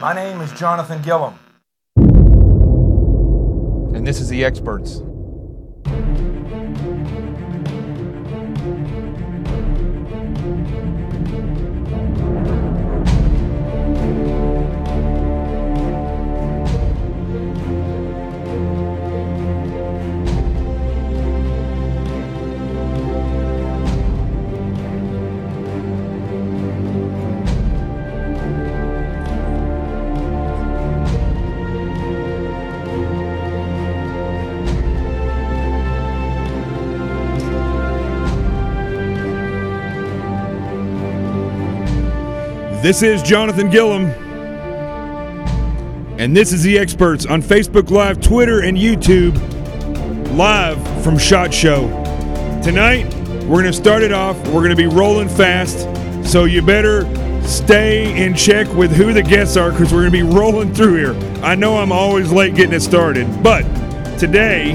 My name is Jonathan Gillum. And this is The Experts. This is Jonathan Gillum, and this is The Experts on Facebook Live, Twitter, and YouTube, live from SHOT Show. Tonight, we're going to start it off. We're going to be rolling fast, so you better stay in check with who the guests are, because we're going to be rolling through here. I know I'm always late getting it started, but today,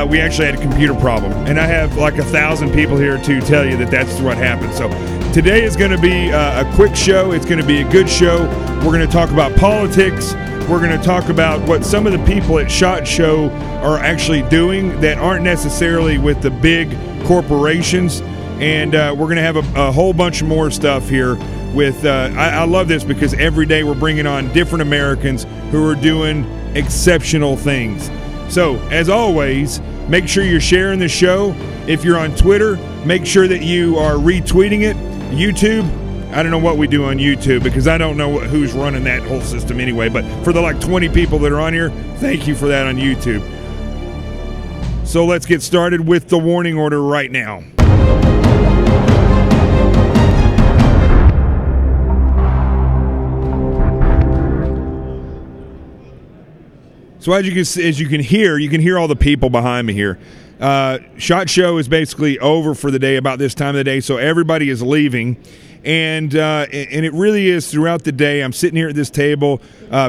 we actually had a computer problem, and I have like 1,000 people here to tell you that that's what happened. So today is going to be a quick show. It's going to be a good show. We're going to talk about politics. We're going to talk about what some of the people at SHOT Show are actually doing that aren't necessarily with the big corporations. And we're going to have a whole bunch more stuff here with I love this because every day we're bringing on different Americans who are doing exceptional things. So, as always, make sure you're sharing the show. If you're on Twitter, make sure that you are retweeting it. YouTube, I don't know what we do on YouTube because I don't know who's running that whole system anyway, but for the like 20 people that are on here, thank you for that on YouTube. So let's get started with the warning order right now. So as you can hear all the people behind me here. SHOT Show is basically over for the day about this time of the day, so everybody is leaving, and it really is throughout the day. I'm sitting here at this table.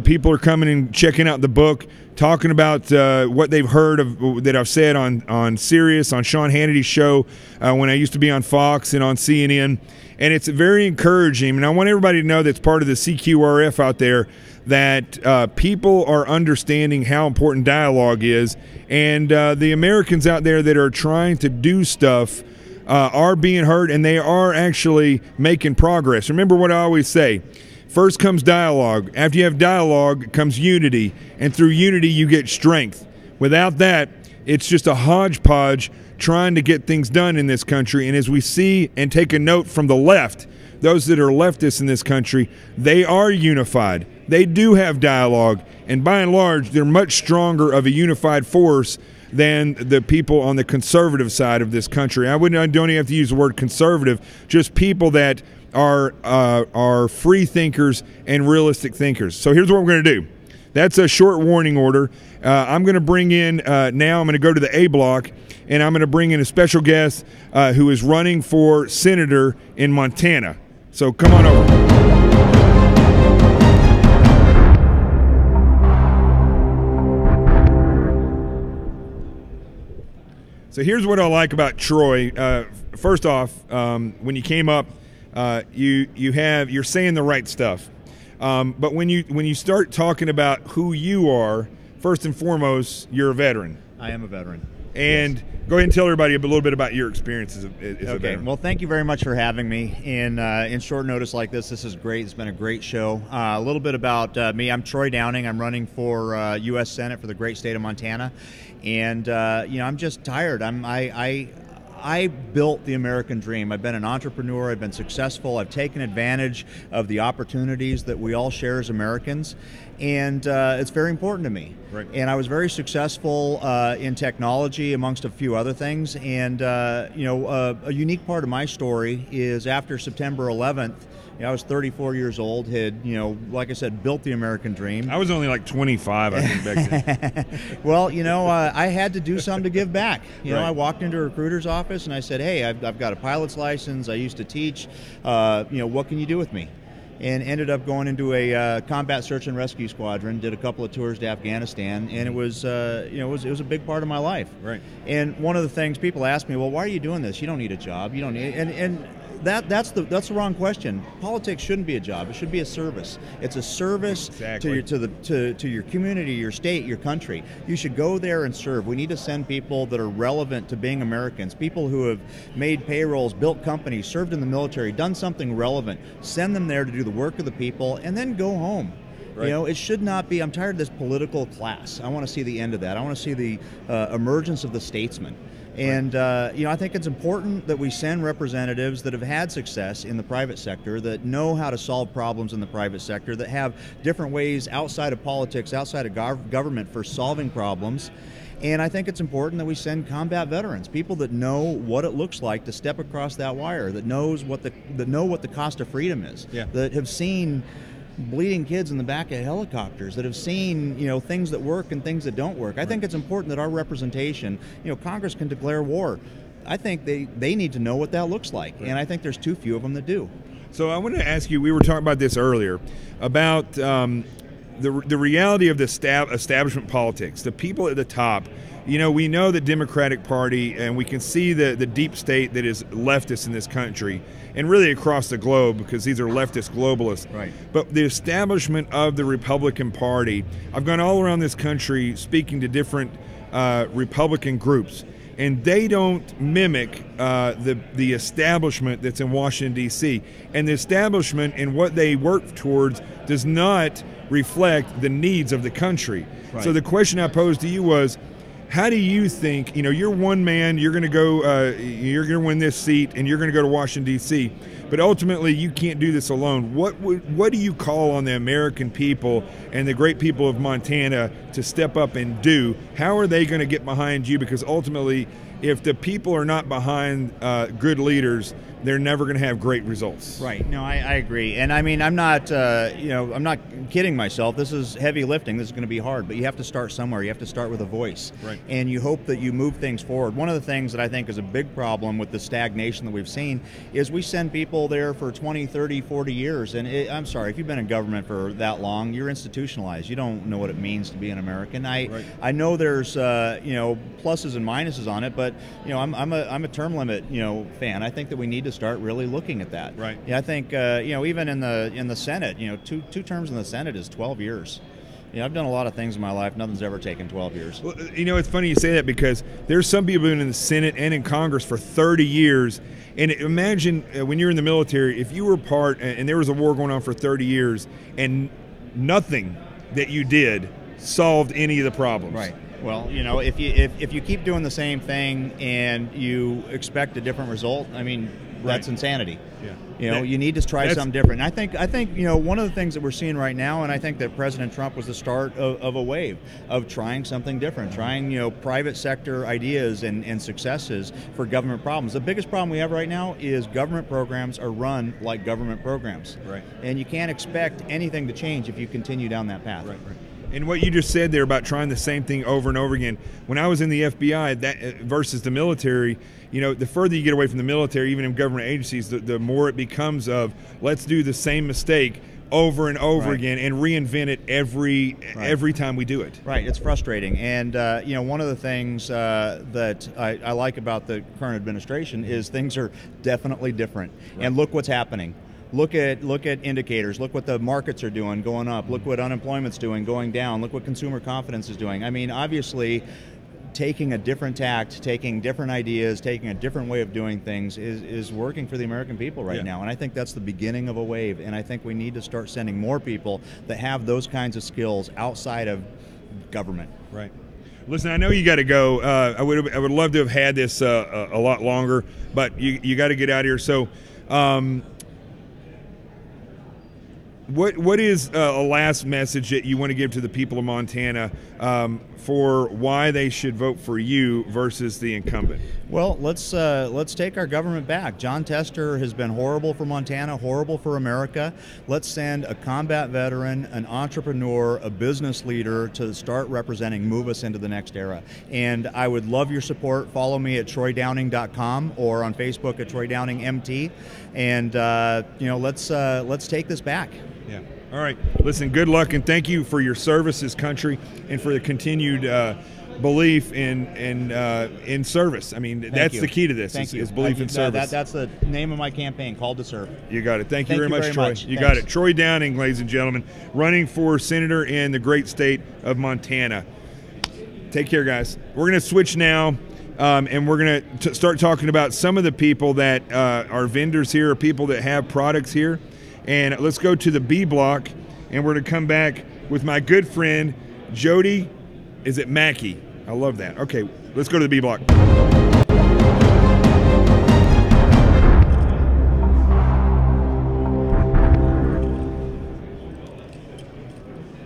People are coming and checking out the book, talking about what they've heard of that I've said on Sirius, on Sean Hannity's show when I used to be on Fox and on CNN, and it's very encouraging. And I want everybody to know that's part of the CQRF out there that people are understanding how important dialogue is, and the Americans out there that are trying to do stuff are being heard, and they are actually making progress. Remember what I always say, first comes dialogue. After you have dialogue comes unity, and through unity you get strength. Without that, it's just a hodgepodge trying to get things done in this country. And as we see and take a note from the left, those that are leftists in this country, they are unified. They do have dialogue, and by and large, they're much stronger of a unified force than the people on the conservative side of this country. I don't even have to use the word conservative, just people that are free thinkers and realistic thinkers. So here's what we're going to do. That's a short warning order. I'm going to bring in now, I'm going to go to the A block, and I'm going to bring in a special guest who is running for senator in Montana. So come on over. So here's what I like about Troy. First off, when you came up, you're saying the right stuff. But when you start talking about who you are, first and foremost, you're a veteran. I am a veteran. And yes. Go ahead and tell everybody a little bit about your experience as a veteran. Well, thank you very much for having me. In short notice like this is great. It's been a great show. A little bit about me. I'm Troy Downing. I'm running for U.S. Senate for the great state of Montana. And, I'm just tired. I built the American dream. I've been an entrepreneur. I've been successful. I've taken advantage of the opportunities that we all share as Americans. And it's very important to me. Right. And I was very successful in technology, amongst a few other things. And, a unique part of my story is after September 11th, I was 34 years old, had, like I said, built the American dream. I was only like 25, I think, back then. Well, I had to do something to give back. Right. I walked into a recruiter's office and I said, hey, I've got a pilot's license. I used to teach. What can you do with me? And ended up going into a combat search and rescue squadron. Did a couple of tours to Afghanistan, and it was a big part of my life. Right. And one of the things people ask me, well, why are you doing this? You don't need a job. You don't need. And that's the wrong question. Politics shouldn't be a job. It should be a service. It's a service Exactly. to your community, your state, your country. You should go there and serve. We need to send people that are relevant to being Americans, people who have made payrolls, built companies, served in the military, done something relevant. Send them there to do the work of the people, and then go home. Right. You know, it should not be. I'm tired of this political class. I want to see the end of that. I want to see the emergence of the statesman. And you know, I think it's important that we send representatives that have had success in the private sector, that know how to solve problems in the private sector, that have different ways outside of politics, outside of government for solving problems. And I think it's important that we send combat veterans, people that know what it looks like to step across that wire, that know what the cost of freedom is, Yeah. that have seen bleeding kids in the back of helicopters, that have seen, you know, things that work and things that don't work. I think it's important that our representation, you know, Congress can declare war. I think they need to know what that looks like, and I think there's too few of them that do. So I wanted to ask you, we were talking about this earlier, about the reality of the establishment politics, the people at the top. You know, we know the Democratic Party, and we can see the deep state that is leftist in this country, and really across the globe, because these are leftist globalists. Right. But the establishment of the Republican Party, I've gone all around this country speaking to different Republican groups, and they don't mimic the establishment that's in Washington, D.C. And the establishment and what they work towards does not reflect the needs of the country. Right. So the question I posed to you was, how do you think, you know, you're one man, you're going to go, you're going to win this seat, and you're going to go to Washington, D.C., but ultimately you can't do this alone. What do you call on the American people and the great people of Montana to step up and do? How are they going to get behind you? Because ultimately, if the people are not behind good leaders, they're never going to have great results. Right. No, I agree. And I mean, I'm not, you know, I'm not kidding myself. This is heavy lifting. This is going to be hard, but you have to start somewhere. You have to start with a voice. Right. And you hope that you move things forward. One of the things that I think is a big problem with the stagnation that we've seen is we send people there for 20, 30, 40 years. And I'm sorry, if you've been in government for that long, you're institutionalized. You don't know what it means to be an American. I know there's, you know, pluses and minuses on it, but, you know, I'm a term limit, you know, fan. I think that we need to start really looking at that. Right. Yeah, I think you know, even in the Senate, you know, two terms in the Senate is 12 years. You know, I've done a lot of things in my life. Nothing's ever taken 12 years. Well, you know, it's funny you say that, because there's some people who've been in the Senate and in Congress for 30 years. And imagine when you're in the military, if you were part, and there was a war going on for 30 years, and nothing that you did solved any of the problems. Right. Well, you know, if you keep doing the same thing and you expect a different result, I mean, that's insanity. Yeah. You know, you need to try something different. And I think you know, one of the things that we're seeing right now, and I think that President Trump was the start of a wave of trying something different, trying, you know, private sector ideas and successes for government problems. The biggest problem we have right now is government programs are run like government programs. Right. And you can't expect anything to change if you continue down that path. Right. And what you just said there about trying the same thing over and over again. When I was in the FBI, that versus the military, you know, the further you get away from the military, even in government agencies, the more it becomes of, let's do the same mistake over and over again and reinvent it every time we do it. Right, it's frustrating. And you know, one of the things that I like about the current administration is things are definitely different. Right. And look what's happening. Look at indicators. Look what the markets are doing, going up. Look what unemployment's doing, going down. Look what consumer confidence is doing. I mean, obviously, taking a different tact, taking different ideas, taking a different way of doing things is working for the American people right now. And I think that's the beginning of a wave. And I think we need to start sending more people that have those kinds of skills outside of government. Right. Listen, I know you got to go. I would love to have had this a lot longer, but you got to get out of here. So. What is a last message that you want to give to the people of Montana for why they should vote for you versus the incumbent? Well, let's take our government back. John Tester has been horrible for Montana, horrible for America. Let's send a combat veteran, an entrepreneur, a business leader to start representing, move us into the next era. And I would love your support. Follow me at troydowning.com or on Facebook at troydowningmt. And you know, let's take this back. Yeah. All right. Listen, good luck, and thank you for your service to this country and for the continued belief in service. I mean, that's the key to this. Is belief in service. That's the name of my campaign, Called to Serve. You got it. Thank you very much, Troy. You got it. Troy Downing, ladies and gentlemen, running for senator in the great state of Montana. Take care, guys. We're going to switch now, and we're going to start talking about some of the people that are vendors here, or people that have products here. And let's go to the B block, and we're going to come back with my good friend, Jody. Is it Mackey? I love that. Okay, let's go to the B block.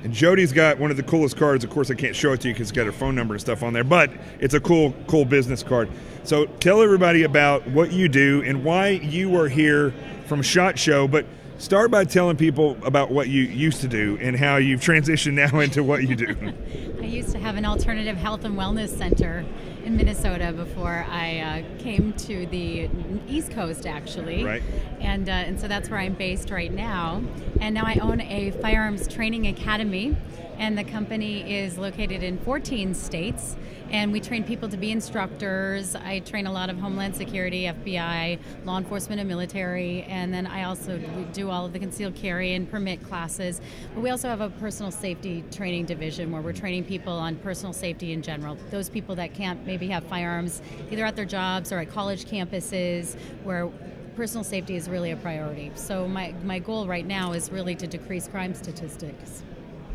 And Jody's got one of the coolest cards. Of course, I can't show it to you because it's got her phone number and stuff on there, but it's a cool business card. So tell everybody about what you do and why you are here from SHOT Show, but start by telling people about what you used to do and how you've transitioned now into what you do. I used to have an alternative health and wellness center in Minnesota before I came to the East Coast, actually. Right. And so that's where I'm based right now. And now I own a firearms training academy, and the company is located in 14 states. And we train people to be instructors. I train a lot of Homeland Security, FBI, law enforcement and military, and then I also do all of the concealed carry and permit classes. But we also have a personal safety training division where we're training people on personal safety in general. Those people that can't maybe have firearms either at their jobs or at college campuses, where personal safety is really a priority. So my goal right now is really to decrease crime statistics.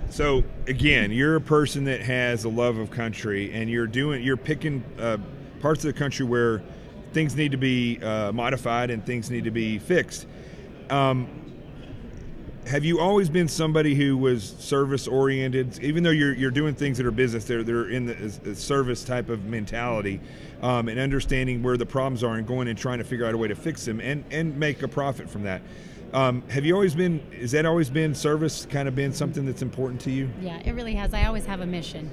So again, you're a person that has a love of country, and you're picking parts of the country where things need to be modified and things need to be fixed. Have you always been somebody who was service oriented, even though you're doing things that are business? They're in the service type of mentality, and understanding where the problems are and going and trying to figure out a way to fix them and make a profit from that. Has that always been service kind of been something that's important to you? Yeah, it really has. I always have a mission.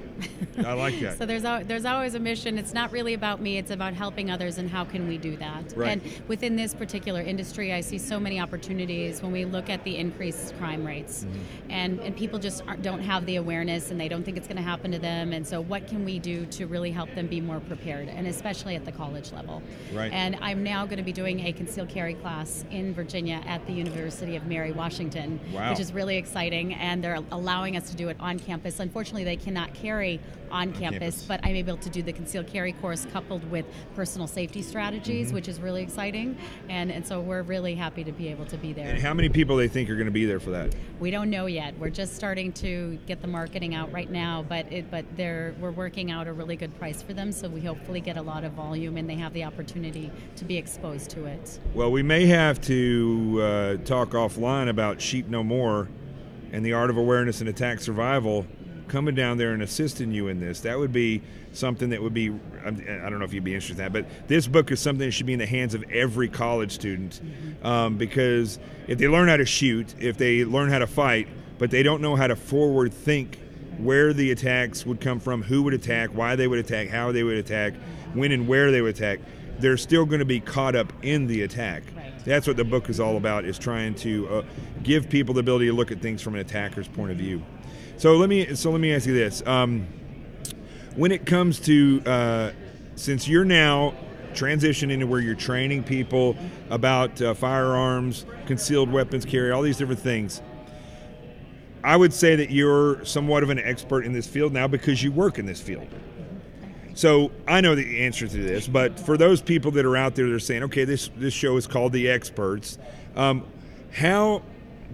I like that. So there's always a mission. It's not really about me. It's about helping others and how can we do that. Right. And within this particular industry, I see so many opportunities when we look at the increased crime rates. Mm-hmm. And people just don't have the awareness, and they don't think it's going to happen to them. And so what can we do to really help them be more prepared, and especially at the college level? Right. And I'm now going to be doing a concealed carry class in Virginia at the University of Mary Washington, wow, which is really exciting, and they're allowing us to do it on campus. Unfortunately, they cannot carry on campus, but I'm able to do the concealed carry course coupled with personal safety strategies, mm-hmm, which is really exciting, and so we're really happy to be able to be there. And how many people they think are going to be there for that? We don't know yet. We're just starting to get the marketing out right now, but we're working out a really good price for them, so we hopefully get a lot of volume and they have the opportunity to be exposed to it. Well, we may have to talk offline about Sheep No More and the Art of Awareness and Attack Survival coming down there and assisting you in this. That would be something that would be, I don't know if you'd be interested in that, but this book is something that should be in the hands of every college student, because if they learn how to shoot, if they learn how to fight, but they don't know how to forward think where the attacks would come from, who would attack, why they would attack, how they would attack, when and where they would attack, they're still going to be caught up in the attack. Right. That's what the book is all about, is trying to give people the ability to look at things from an attacker's point of view. So let me ask you this: when it comes to since you're now transitioning to where you're training people about firearms, concealed weapons carry, all these different things, I would say that you're somewhat of an expert in this field now because you work in this field. So I know the answer to this, but for those people that are out there that are saying, okay, this show is called The Experts, how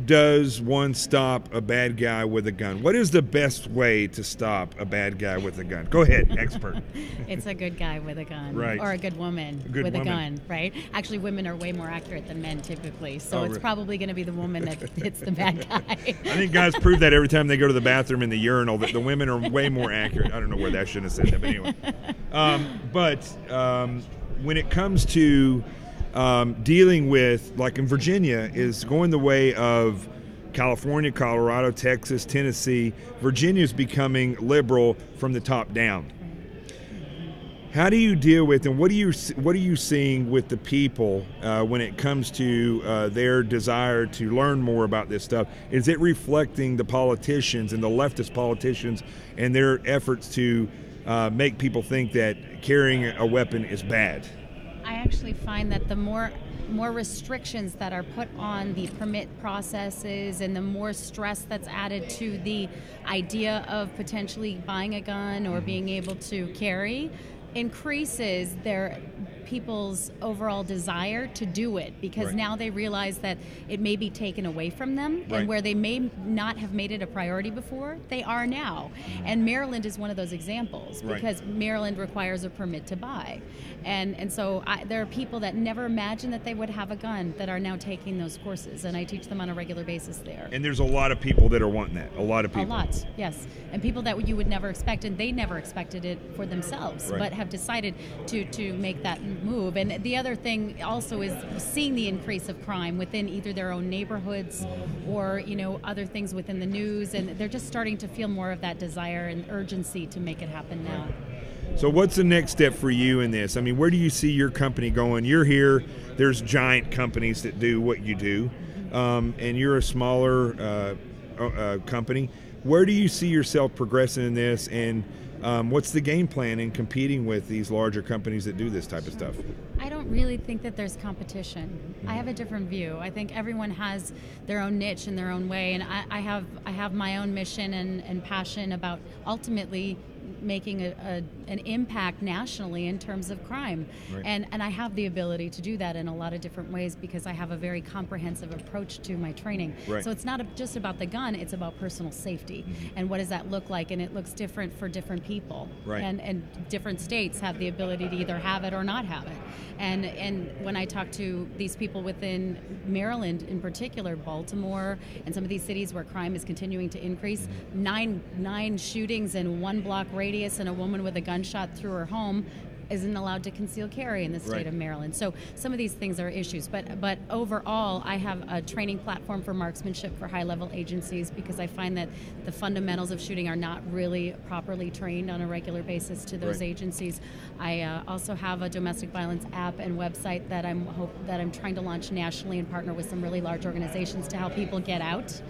does one stop a bad guy with a gun? What is the best way to stop a bad guy with a gun? Go ahead, expert. It's a good guy with a gun. Right. Or a good woman with a gun, right? Actually, women are way more accurate than men typically, so it's probably going to be the woman that hits the bad guy. I think guys prove that every time they go to the bathroom in the urinal, that the women are way more accurate. I don't know where that shouldn't have said that, but anyway. When it comes to dealing with, like in Virginia, is going the way of California, Colorado, Texas, Tennessee. Virginia's becoming liberal from the top down. How do you deal with, and what are you seeing with the people when it comes to their desire to learn more about this stuff? Is it reflecting the politicians and the leftist politicians and their efforts to make people think that carrying a weapon is bad? I actually find that the more restrictions that are put on the permit processes and the more stress that's added to the idea of potentially buying a gun or being able to carry increases people's overall desire to do it, because now they realize that it may be taken away from them, and where they may not have made it a priority before, they are now. And Maryland is one of those examples, because Maryland requires a permit to buy. And so there are people that never imagined that they would have a gun that are now taking those courses, and I teach them on a regular basis there. And there's a lot of people that are wanting that. A lot of people. A lot, yes. And people that you would never expect, and they never expected it for themselves, but have decided to make that move. And the other thing also is seeing the increase of crime within either their own neighborhoods or other things within the news, and they're just starting to feel more of that desire and urgency to make it happen now. So what's the next step for you in this? I mean, where do you see your company going? You're here. There's giant companies that do what you do, and you're a smaller company. Where do you see yourself progressing in this, and what's the game plan in competing with these larger companies that do this type of stuff? I don't really think that there's competition. I have a different view. I think everyone has their own niche in their own way, and I have my own mission and passion about ultimately making an impact nationally in terms of crime. And I have the ability to do that in a lot of different ways because I have a very comprehensive approach to my training. So it's not just about the gun, it's about personal safety. And what does that look like? And it looks different for different people. And different states have the ability to either have it or not have it. And when I talk to these people within Maryland in particular, Baltimore, and some of these cities where crime is continuing to increase, nine shootings in one block radius and a woman with a gunshot through her home isn't allowed to conceal carry in the state of Maryland. So some of these things are issues, but overall I have a training platform for marksmanship for high-level agencies because I find that the fundamentals of shooting are not really properly trained on a regular basis to those agencies. I also have a domestic violence app and website that I'm trying to launch nationally and partner with some really large organizations to help people get out.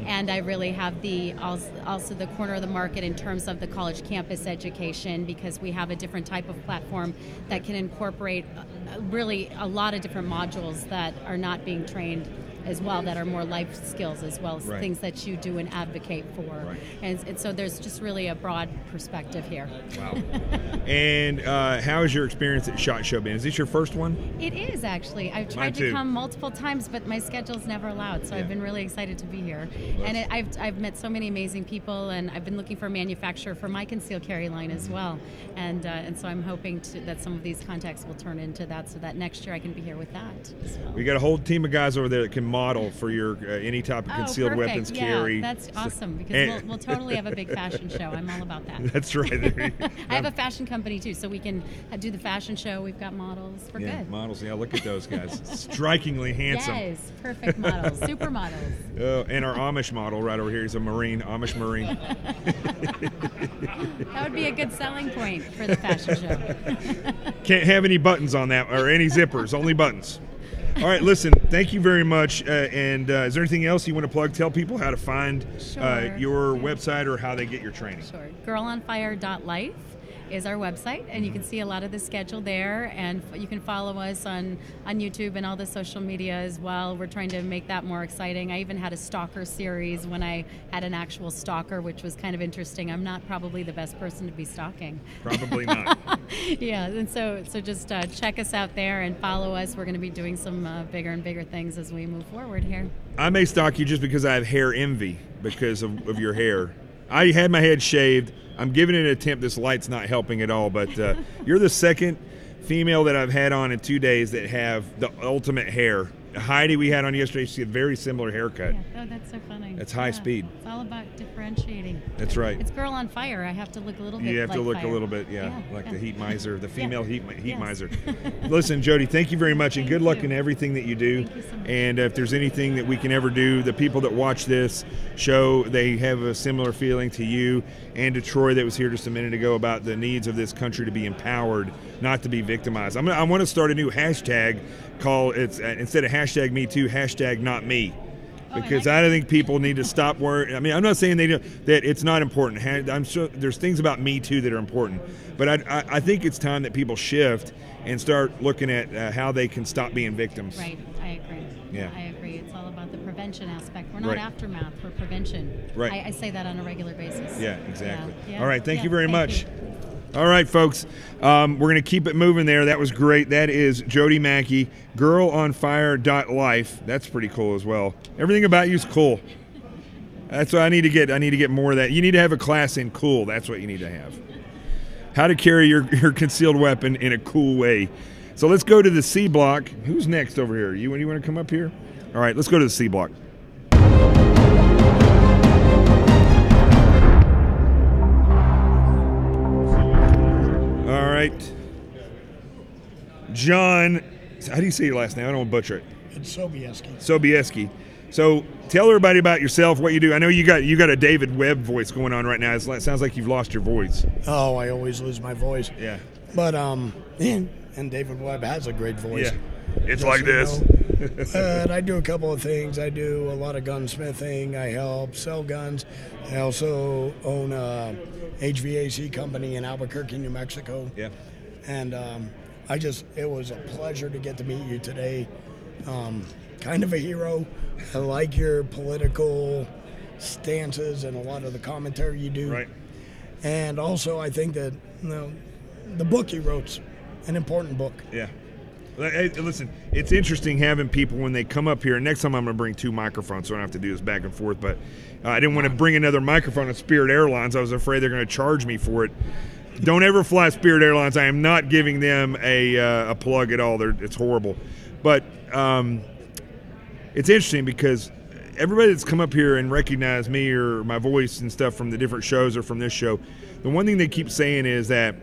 And I really have also the corner of the market in terms of the college campus education, because we have a different type of platform that can incorporate really a lot of different modules that are not being trained as well, that are more life skills as well as things that you do and advocate for. And so there's just really a broad perspective here. Wow. And how has your experience at SHOT Show been? Is this your first one? It is, actually. I've tried to come multiple times, but my schedule's never allowed, so I've been really excited to be here. And I've met so many amazing people, and I've been looking for a manufacturer for my concealed carry line as well. And so I'm hoping that some of these contacts will turn into that, so that next year I can be here with that as well. We got a whole team of guys over there that can model for your any type of concealed weapons carry. That's awesome, because we'll totally have a big fashion show. I'm all about that. That's right. I have a fashion company too, so we can do the fashion show. We've got models. We're good. Models. Yeah, look at those guys. Strikingly handsome. Yes, perfect models, supermodels. And our Amish model right over here. He's a Marine, Amish Marine. That would be a good selling point for the fashion show. Can't have any buttons on that, or any zippers, only buttons. All right, listen, thank you very much. And is there anything else you want to plug? Tell people how to find your website or how they get your training. Sure. Girlonfire.life is our website, and you can see a lot of the schedule there, and you can follow us on YouTube and all the social media as well. We're trying to make that more exciting. I even had a stalker series when I had an actual stalker, which was kind of interesting. I'm not probably the best person to be stalking. Probably not. Yeah, and so just check us out there and follow us. We're going to be doing some bigger and bigger things as we move forward here. I may stalk you just because I have hair envy because of your hair. I had my head shaved. I'm giving it an attempt. This light's not helping at all, but you're the second female that I've had on in 2 days that have the ultimate hair. Heidi we had on yesterday, she had a very similar haircut. Yeah. Oh, that's so funny. That's high speed. It's all about differentiating. That's right. It's Girl on Fire. I have to look a little bit You have like to look fire. a little bit, like the heat miser, the female heat Yes. miser. Listen, Jody, thank you very much, and good luck you. in everything that you do. Thank you so much. And if there's anything that we can ever do, the people that watch this show, they have a similar feeling to you and to Troy that was here just a minute ago about the needs of this country to be empowered, not to be victimized. I want to start a new hashtag called, it's instead of hashtag me too, hashtag not me. because I think people need to stop worrying. I mean, I'm not saying that it's not important. I'm sure there's things about Me Too that are important, but I think it's time that people shift and start looking at how they can stop being victims. Right, I agree. Yeah. I agree. It's all about the prevention aspect. We're not aftermath, we're prevention. Right. I say that on a regular basis. Yeah, exactly. Yeah. All right, thank you very much. You. All right, folks, we're going to keep it moving there. That was great. That is Jody Mackey, girlonfire.life. That's pretty cool as well. Everything about you is cool. That's what I need to get. I need to get more of that. You need to have a class in cool. That's what you need to have. How to carry your concealed weapon in a cool way. So let's go to the C block. Who's next over here? You want to come up here? All right, let's go to the C block. All right. John, how do you say your last name? I don't want to butcher it. It's Sobieski. Sobieski. So tell everybody about yourself, what you do. I know you got a David Webb voice going on right now. It sounds like you've lost your voice. Oh, I always lose my voice. Yeah. But and David Webb has a great voice. Yeah. It's like this. And I do a couple of things. I do a lot of gunsmithing. I help sell guns. I also own a HVAC company in Albuquerque, New Mexico. Yeah. And it was a pleasure to get to meet you today. Kind of a hero. I like your political stances and a lot of the commentary you do. Right. And also, I think that the book you wrote's an important book. Yeah. Hey, listen, it's interesting having people when they come up here. Next time I'm going to bring 2 microphones, so I don't have to do this back and forth. But I didn't want to bring another microphone at Spirit Airlines. I was afraid they're going to charge me for it. Don't ever fly Spirit Airlines. I am not giving them a plug at all. It's horrible. But it's interesting because everybody that's come up here and recognized me or my voice and stuff from the different shows or from this show, the one thing they keep saying is that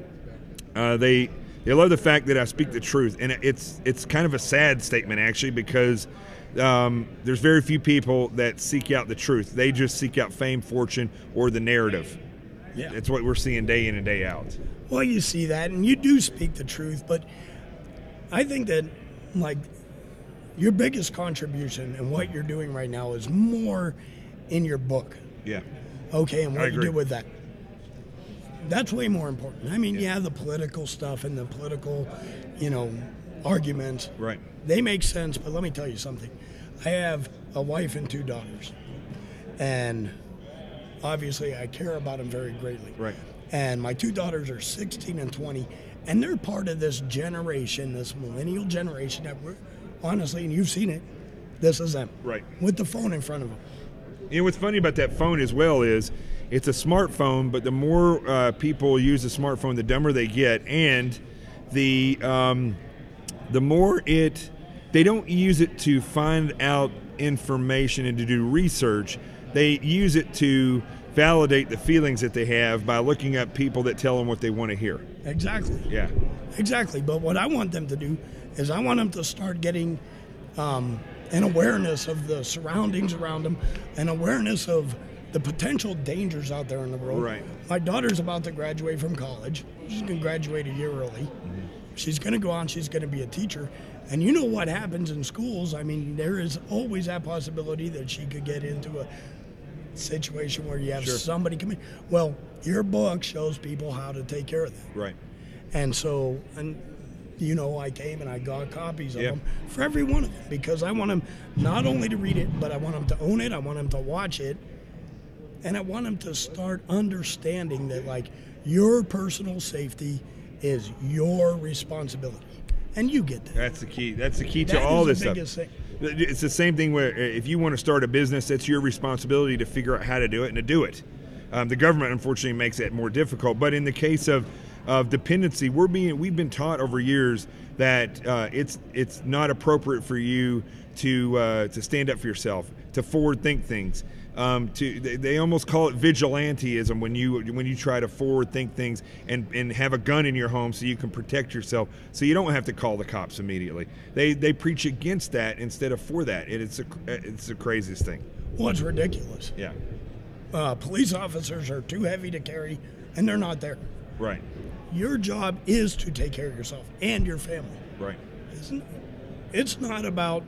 they love the fact that I speak the truth. And it's kind of a sad statement, actually, because there's very few people that seek out the truth. They just seek out fame, fortune, or the narrative. Yeah. It's what we're seeing day in and day out. Well, you see that, and you do speak the truth, but I think that, like, your biggest contribution and what you're doing right now is more in your book. Yeah. Okay, and I what you agree. do with that. That's way more important. I mean, yeah, the political stuff and the political, arguments. Right. They make sense, but let me tell you something. I have a wife and 2 daughters, and obviously I care about them very greatly. Right. And my 2 daughters are 16 and 20, and they're part of this generation, this millennial generation that we're, honestly, and you've seen it, this is them. Right. With the phone in front of them. What's funny about that phone as well is it's a smartphone, but the more people use the smartphone, the dumber they get, and the more they don't use it to find out information and to do research. They use it to validate the feelings that they have by looking up people that tell them what they want to hear. Exactly. Yeah. Exactly. But what I want them to do is I want them to start getting an awareness of the surroundings around them, an awareness of the potential dangers out there in the world. Right. My daughter's about to graduate from college. She's going to graduate a year early. Mm-hmm. She's going to go on. She's going to be a teacher. And you know what happens in schools. I mean, there is always that possibility that she could get into a situation where you have somebody come in. Well, your book shows people how to take care of that. Right. And so, I came and I got copies of them for every one of them because I want them not only to read it, but I want them to own it. I want them to watch it. And I want them to start understanding that, like, your personal safety is your responsibility. And you get that. That's the key. That's the key to all this stuff. Thing. It's the same thing where if you want to start a business, that's your responsibility to figure out how to do it and to do it. The government, unfortunately, makes it more difficult. But in the case of dependency, we've been taught over years that it's not appropriate for you to stand up for yourself, to forward think things. They almost call it vigilanteism when you try to forward think things and have a gun in your home so you can protect yourself, so you don't have to call the cops immediately. They preach against that instead of for that. It's the craziest thing. Well, it's ridiculous. Yeah. Police officers are too heavy to carry, and they're not there. Right. Your job is to take care of yourself and your family. Right. It's not about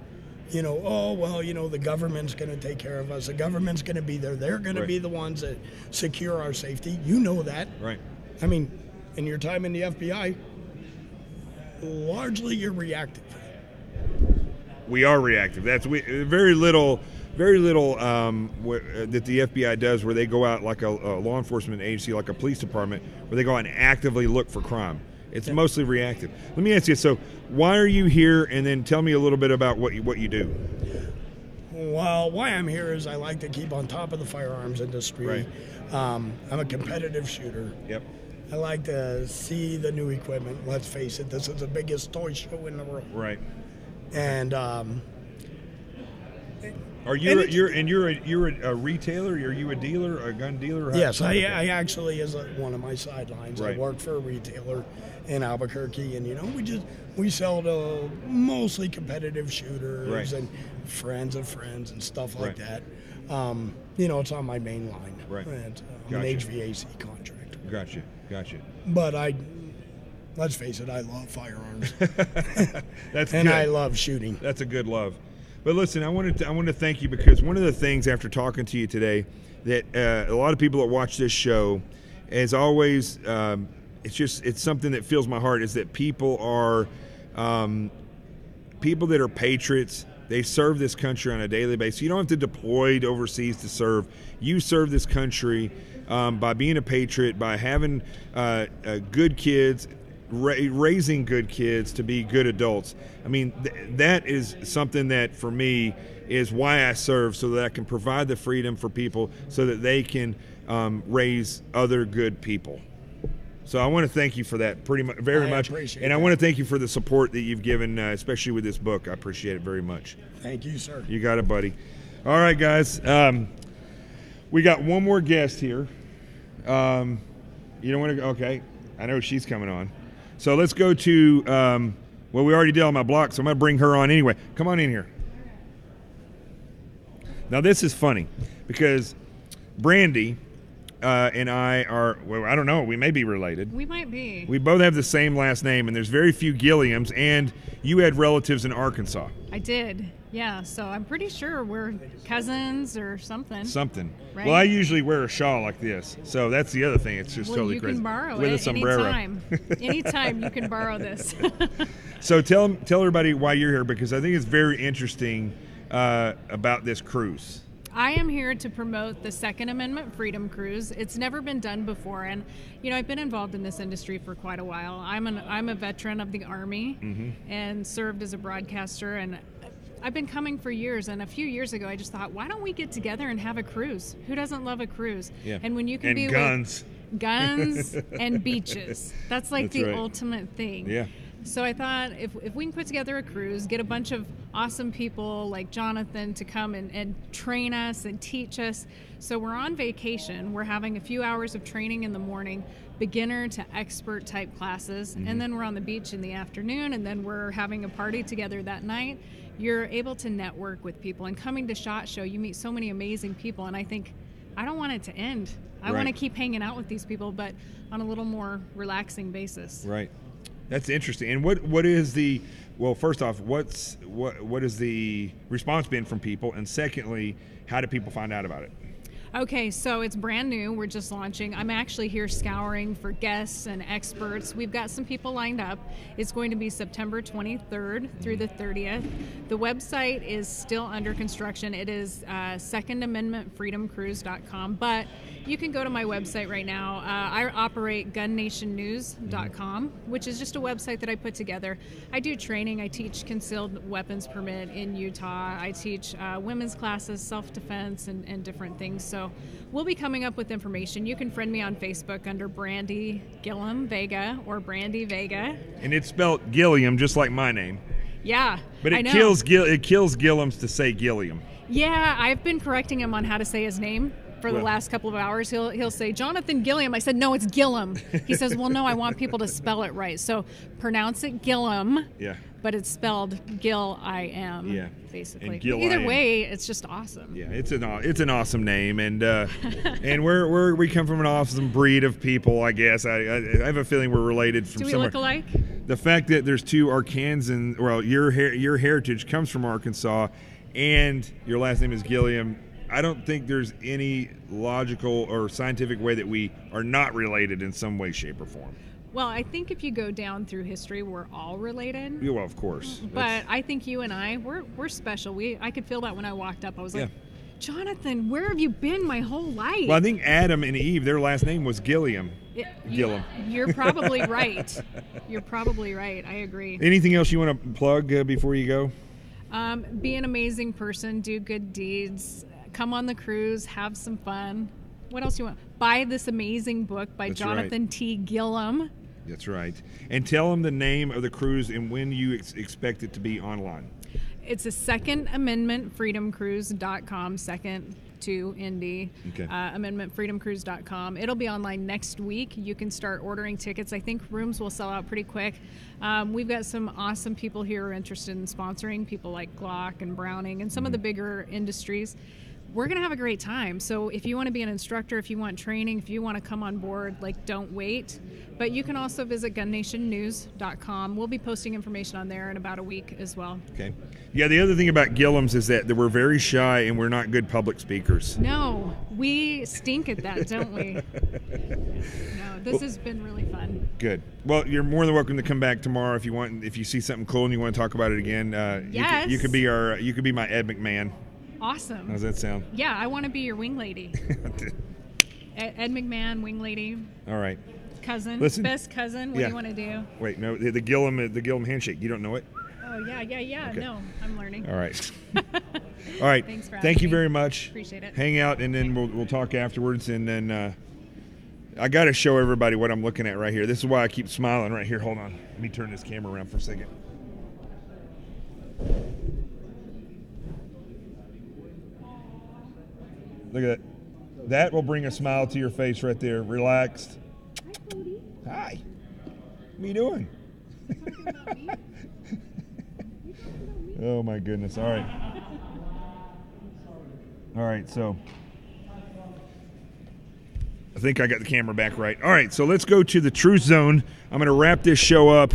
oh, well, the government's going to take care of us. The government's going to be there. They're going to be the ones that secure our safety. You know that. Right. I mean, in your time in the FBI, largely you're reactive. We are reactive. That's very little that the FBI does where they go out like a law enforcement agency, like a police department, where they go out and actively look for crime. It's mostly reactive. Let me ask you, so why are you here? And then tell me a little bit about what you do. Well, why I'm here is I like to keep on top of the firearms industry. Right. I'm a competitive shooter. Yep. I like to see the new equipment. Let's face it, this is the biggest toy show in the world. Right. And you're a retailer? Are you a dealer, a gun dealer? Yes, I actually is one of my sidelines. Right. I work for a retailer in Albuquerque, and we sell to mostly competitive shooters right. and friends of friends and stuff like right. that. It's on my main line. Right. And, Gotcha. I'm an HVAC contractor. Gotcha. But let's face it, I love firearms. That's and good. I love shooting. That's a good love. But listen, I want to thank you because one of the things after talking to you today that a lot of people that watch this show, as always, it's something that fills my heart is that people are people that are patriots. They serve this country on a daily basis. You don't have to deploy overseas to serve. You serve this country by being a patriot, by having good kids, raising good kids to be good adults. I mean, that is something that for me is why I serve, so that I can provide the freedom for people so that they can raise other good people. So I want to thank you for that very much. Appreciate and that. I want to thank you for the support that you've given, especially with this book. I appreciate it very much. Thank you, sir. You got it, buddy. All right, guys. We got one more guest here. You don't want to go? Okay. I know she's coming on. So let's go to, well, we already did on my block, so I'm going to bring her on anyway. Come on in here. Now, this is funny because Brandy and I are, well, I don't know, we may be related. We might be. We both have the same last name, and there's very few Gilliams, and you had relatives in Arkansas. I did, yeah. So I'm pretty sure we're cousins or something. Right? Well, I usually wear a shawl like this, so that's the other thing. It's just totally crazy. You can borrow with it a sombrero. Anytime you can borrow this. So tell everybody why you're here, because I think it's very interesting about this cruise. I am here to promote the Second Amendment Freedom Cruise. It's never been done before, and I've been involved in this industry for quite a while. I'm a veteran of the Army and served as a broadcaster, and I've been coming for years. And a few years ago, I just thought, why don't we get together and have a cruise? Who doesn't love a cruise? Yeah. And when you can and be guns, with guns and beaches, that's like that's the right. ultimate thing. Yeah. So I thought if we can put together a cruise, get a bunch of awesome people like Jonathan to come and train us and teach us. So we're on vacation. We're having a few hours of training in the morning, beginner to expert type classes, and then we're on the beach in the afternoon, and then we're having a party together that night. You're able to network with people, and coming to SHOT Show, you meet so many amazing people, and I think I don't want it to end. I want to keep hanging out with these people, but on a little more relaxing basis. Right. That's interesting. And what is the, well, first off, what is the response been from people? And secondly, how do people find out about it? Okay, so it's brand new. We're just launching. I'm actually here scouring for guests and experts. We've got some people lined up. It's going to be September 23rd through the 30th. The website is still under construction. It is secondamendmentfreedomcruise.com, but you can go to my website right now. I operate gunnationnews.com, which is just a website that I put together. I do training. I teach concealed weapons permit in Utah. I teach women's classes, self-defense, and different things. So we'll be coming up with information. You can friend me on Facebook under Brandy Gilliam Vega or Brandy Vega. And it's spelled Gilliam, just like my name. Yeah, but I know. kills Gilliams to say Gilliam. Yeah, I've been correcting him on how to say his name for the last couple of hours. He'll say Jonathan Gilliam. I said, no, it's Gilliam. He says, well, no, I want people to spell it right. So pronounce it Gilliam. Yeah. But it's spelled Gil-I-M. Yeah. Basically. And Gil-I-M. Either way, it's just awesome. Yeah, it's an awesome name, and and we come from an awesome breed of people. I guess I have a feeling we're related from Do we somewhere. look alike? the fact that there's two Arkansans, well, your heritage comes from Arkansas, and your last name is Gilliam. I don't think there's any logical or scientific way that we are not related in some way, shape, or form. Well, I think if you go down through history, we're all related. Yeah, well, of course. But I think you and I, we're special. I could feel that when I walked up. I was like, Jonathan, where have you been my whole life? Well, I think Adam and Eve, their last name was Gilliam. Gilliam. You're probably right. You're probably right. I agree. Anything else you want to plug before you go? Be an amazing person. Do good deeds. Come on the cruise. Have some fun. What else do you want? Buy this amazing book by Jonathan T. Gilliam. That's right. And tell them the name of the cruise and when you expect it to be online. It's a Second Amendment freedomcruise.com, second to ND, amendmentfreedomcruise.com. It'll be online next week. You can start ordering tickets. I think rooms will sell out pretty quick. We've got some awesome people here who are interested in sponsoring, people like Glock and Browning and some of the bigger industries. We're going to have a great time. So if you want to be an instructor, if you want training, if you want to come on board, don't wait. But you can also visit gunnationnews.com. We'll be posting information on there in about a week as well. Okay. Yeah, the other thing about Gilliams is that we're very shy and we're not good public speakers. No, we stink at that, don't we? No, this has been really fun. Good. Well, you're more than welcome to come back tomorrow if you want. If you see something cool and you want to talk about it again. Yes. You could be my Ed McMahon. Awesome. How does that sound? Yeah, I want to be your wing lady. Ed McMahon, wing lady. All right. Cousin. Listen, best cousin. What do you want to do? Wait, no, the Gilliam handshake. You don't know it? Oh, yeah. Okay. No, I'm learning. All right. All right. Thanks for Thank you me. very much. Appreciate it. Hang out, and then we'll talk afterwards. And then I got to show everybody what I'm looking at right here. This is why I keep smiling right here. Hold on. Let me turn this camera around for a second. Look at that. That will bring a smile to your face right there. Relaxed. Hi, Cody. Hi. What are you doing? Oh, my goodness. All right, so I think I got the camera back right. All right, so let's go to the Truth Zone. I'm going to wrap this show up.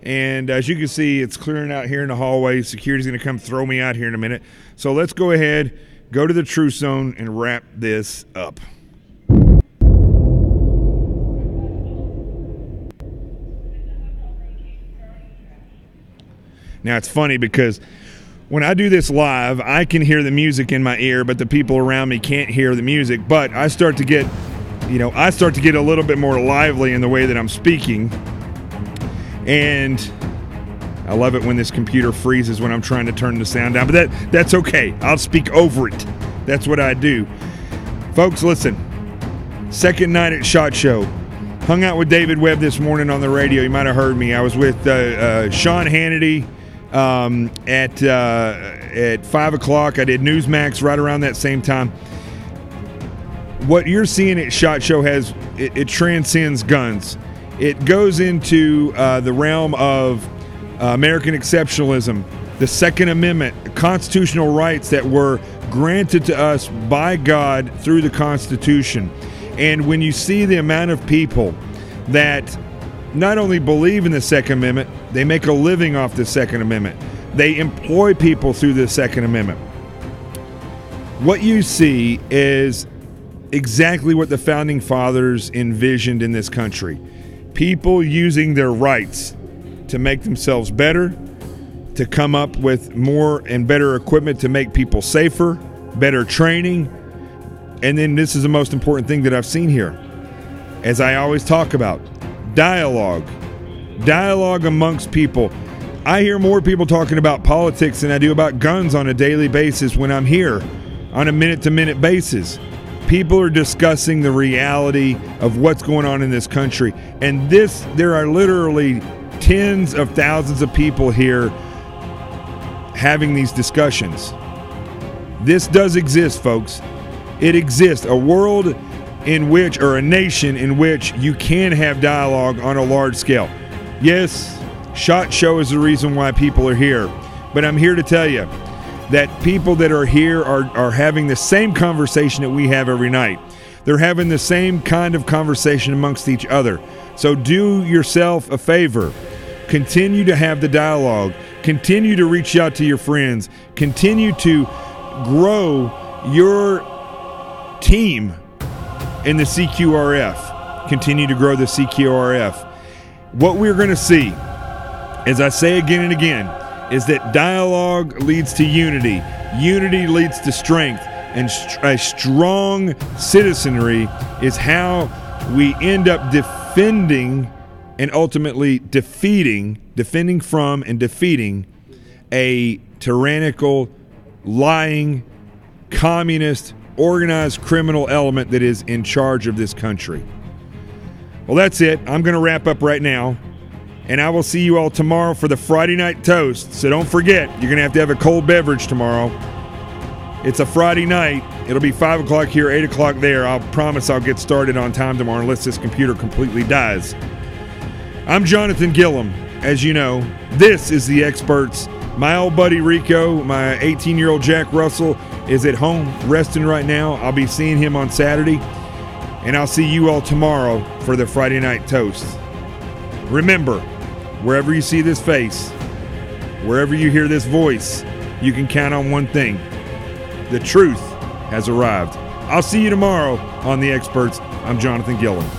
And as you can see, it's clearing out here in the hallway. Security's going to come throw me out here in a minute. So let's go ahead, go to the Truth Zone, and wrap this up. Now, it's funny because when I do this live, I can hear the music in my ear, but the people around me can't hear the music. But I start to get, a little bit more lively in the way that I'm speaking. And I love it when this computer freezes when I'm trying to turn the sound down. But that's okay. I'll speak over it. That's what I do. Folks, listen. Second night at SHOT Show. Hung out with David Webb this morning on the radio. You might have heard me. I was with Sean Hannity at 5 o'clock. I did Newsmax right around that same time. What you're seeing at SHOT Show it transcends guns. It goes into the realm of American exceptionalism, the Second Amendment, constitutional rights that were granted to us by God through the Constitution. And when you see the amount of people that not only believe in the Second Amendment, they make a living off the Second Amendment. They employ people through the Second Amendment. What you see is exactly what the Founding Fathers envisioned in this country. People using their rights to make themselves better, to come up with more and better equipment to make people safer, better training. And then this is the most important thing that I've seen here. As I always talk about, dialogue amongst people. I hear more people talking about politics than I do about guns on a daily basis when I'm here on a minute-to-minute basis. People are discussing the reality of what's going on in this country. And there are literally tens of thousands of people here having these discussions. This does exist, folks. It exists. A world in which, or a nation in which you can have dialogue on a large scale. Yes, SHOT Show is the reason why people are here. But I'm here to tell you that people that are here are having the same conversation that we have every night. They're having the same kind of conversation amongst each other. So do yourself a favor. Continue to have the dialogue. Continue to reach out to your friends. Continue to grow your team in the CQRF. Continue to grow the CQRF. What we're going to see, as I say again and again, is that dialogue leads to unity. Unity leads to strength. And a strong citizenry is how we end up defending and ultimately defending from and defeating a tyrannical, lying, communist, organized criminal element that is in charge of this country. Well, that's it. I'm going to wrap up right now. And I will see you all tomorrow for the Friday night toast. So don't forget, you're going to have a cold beverage tomorrow. It's a Friday night. It'll be 5 o'clock here, 8 o'clock there. I'll promise I'll get started on time tomorrow unless this computer completely dies. I'm Jonathan Gillum. As you know, this is The Experts. My old buddy Rico, my 18-year-old Jack Russell, is at home resting right now. I'll be seeing him on Saturday. And I'll see you all tomorrow for the Friday night toast. Remember, wherever you see this face, wherever you hear this voice, you can count on one thing. The truth has arrived. I'll see you tomorrow on The Experts. I'm Jonathan Gillum.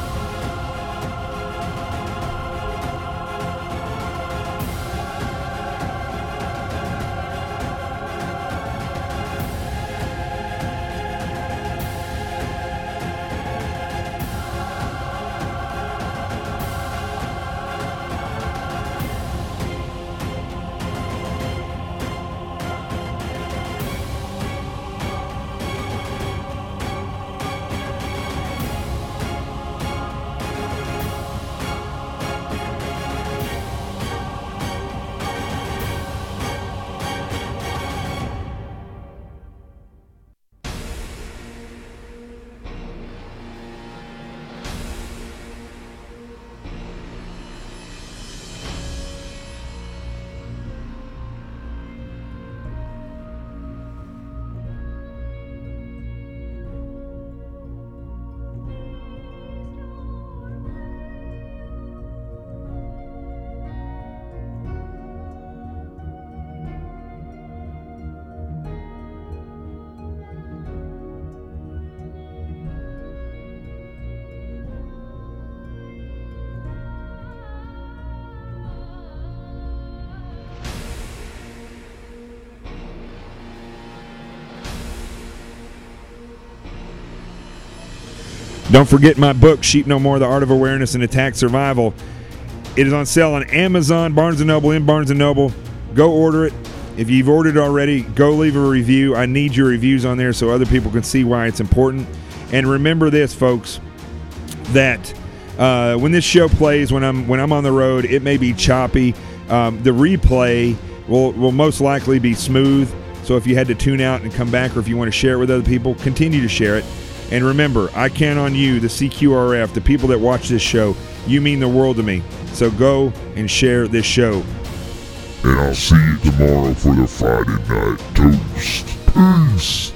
Don't forget my book, Sheep No More, The Art of Awareness and Attack Survival. It is on sale on Amazon, Barnes & Noble, and Barnes & Noble. Go order it. If you've ordered already, go leave a review. I need your reviews on there so other people can see why it's important. And remember this, folks, that when this show plays, when I'm on the road, it may be choppy. The replay will most likely be smooth. So if you had to tune out and come back, or if you want to share it with other people, continue to share it. And remember, I count on you, the CQRF, the people that watch this show. You mean the world to me. So go and share this show. And I'll see you tomorrow for the Friday night toast. Peace.